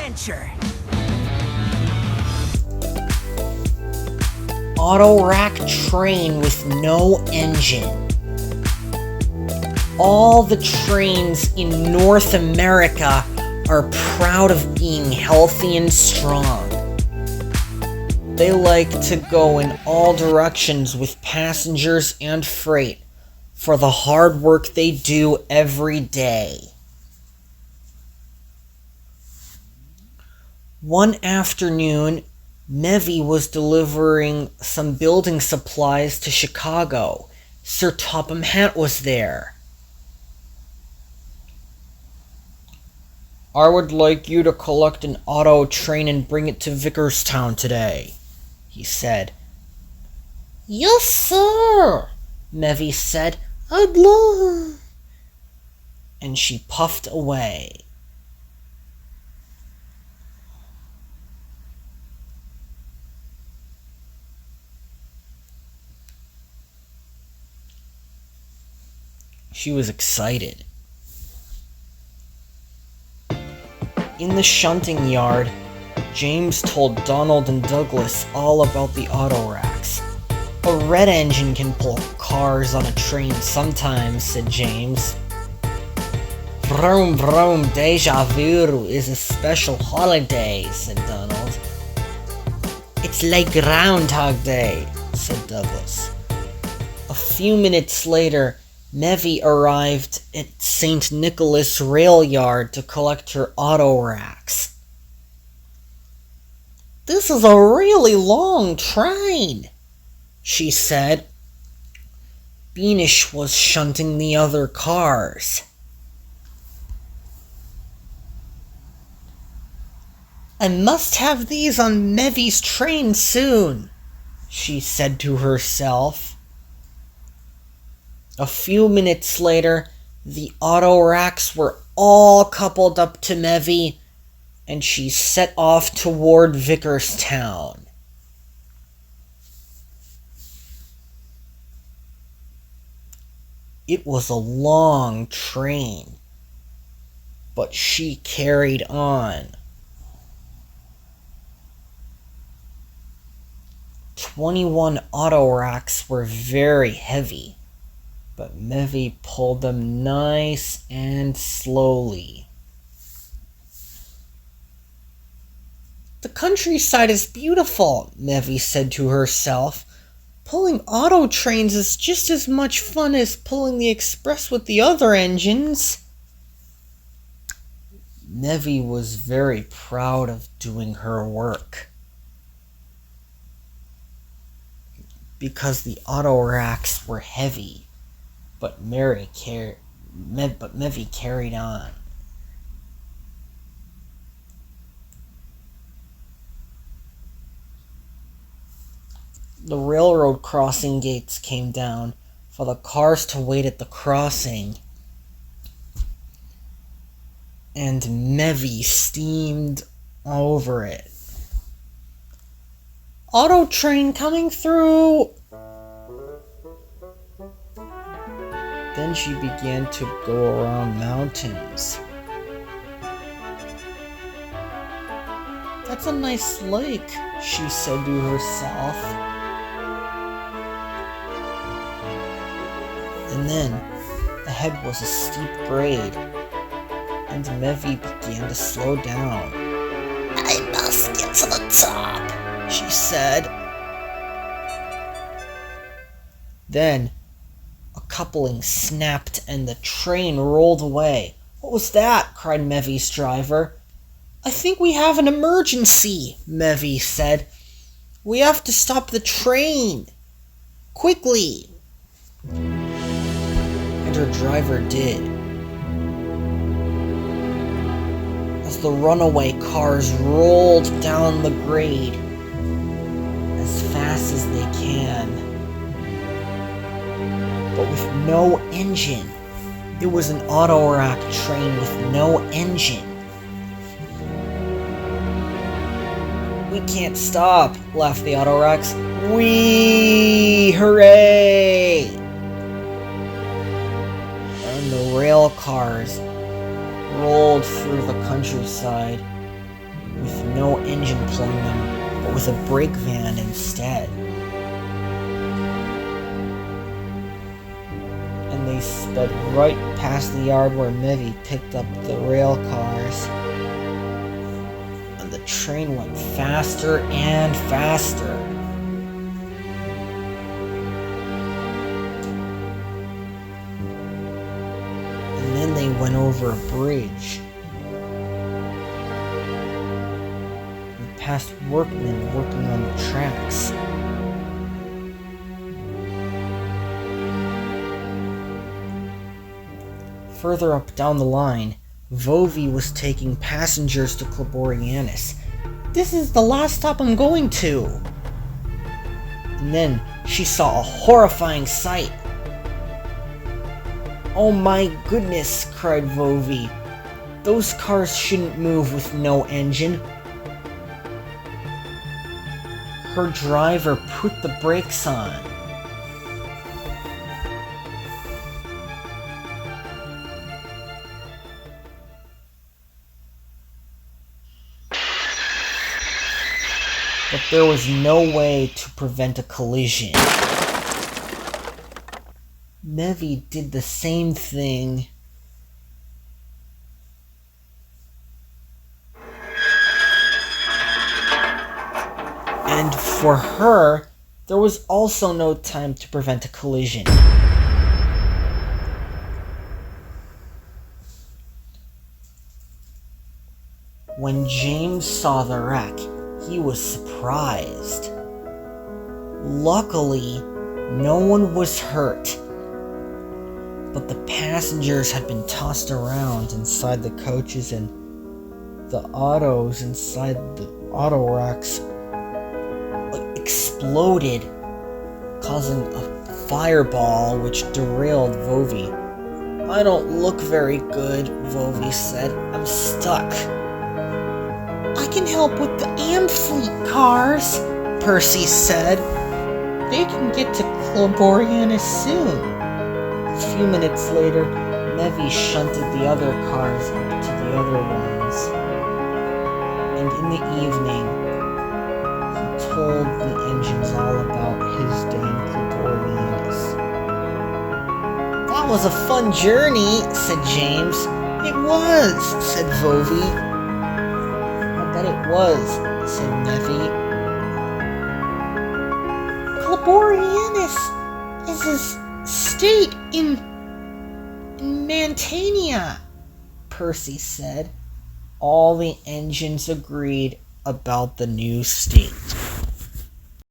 adventure! Autorack train with no engine. All the trains in North America are proud of being healthy and strong. They like to go in all directions with passengers and freight for the hard work they do every day. One afternoon, Mevi was delivering some building supplies to Chicago. Sir Topham Hatt was there. "I would like you to collect an auto train and bring it to Vickerstown today," he said. "Yes, sir," Mevi said. "I'd love..." And she puffed away. She was excited. In the shunting yard, James told Donald and Douglas all about the Autoracks. "A red engine can pull cars on a train sometimes," said James. "Vroom vroom deja vu is a special holiday," said Donald. "It's like Groundhog Day," said Douglas. A few minutes later, Mevi arrived at St. Nicholas rail yard to collect her Autoracks. "This is a really long train," she said. Beanish was shunting the other cars. "I must have these on Mevi's train soon," she said to herself. A few minutes later, the Autoracks were all coupled up to Mevi, and she set off toward Vickerstown. It was a long train, but she carried on. 21 Autoracks were very heavy, but Mevi pulled them nice and slowly. "The countryside is beautiful," Mevi said to herself. "Pulling auto trains is just as much fun as pulling the express with the other engines." Mevi was very proud of doing her work, because the Autoracks were heavy. But Mevi carried on. The railroad crossing gates came down for the cars to wait at the crossing, and Mevi steamed over it. "Auto train coming through!" Then she began to go around mountains. "That's a nice lake," she said to herself. And then, ahead was a steep grade, and Mevi began to slow down. "I must get to the top," she said. Then, a coupling snapped and the train rolled away. "What was that?" cried Mevi's driver. "I think we have an emergency," Mevi said. "We have to stop the train. Quickly." And her driver did. As the runaway cars rolled down the grade as fast as they can, but with no engine. It was an Autorack train with no engine. "We can't stop," laughed the Autoracks. "Whee! Hooray!" And the rail cars rolled through the countryside, with no engine pulling them, but with a brake van instead. And they sped right past the yard where Mevi picked up the rail cars. And the train went faster and faster. And then they went over a bridge. And past workmen working on the tracks. Further up down the line, Vovi was taking passengers to Klaborianis. "This is the last stop I'm going to." And then she saw a horrifying sight. "Oh my goodness," cried Vovi. "Those cars shouldn't move with no engine." Her driver put the brakes on. But there was no way to prevent a collision. Mevi did the same thing. And for her, there was also no time to prevent a collision. When James saw the wreck, he was surprised. Luckily, no one was hurt, but the passengers had been tossed around inside the coaches, and the autos inside the Autoracks exploded, causing a fireball which derailed Vovi. "I don't look very good," Vovi said. "I'm stuck." "I can help with the Amfleet cars," Percy said. "They can get to Klaborianis soon." A few minutes later, Mevi shunted the other cars up to the other ones. And in the evening, he told the engines all about his day in Klaborianis. "That was a fun journey," said James. "It was," said Vovi. "That it was," said Mevi. "Klaborianis is a state in Mantania," Percy said. All the engines agreed about the new state.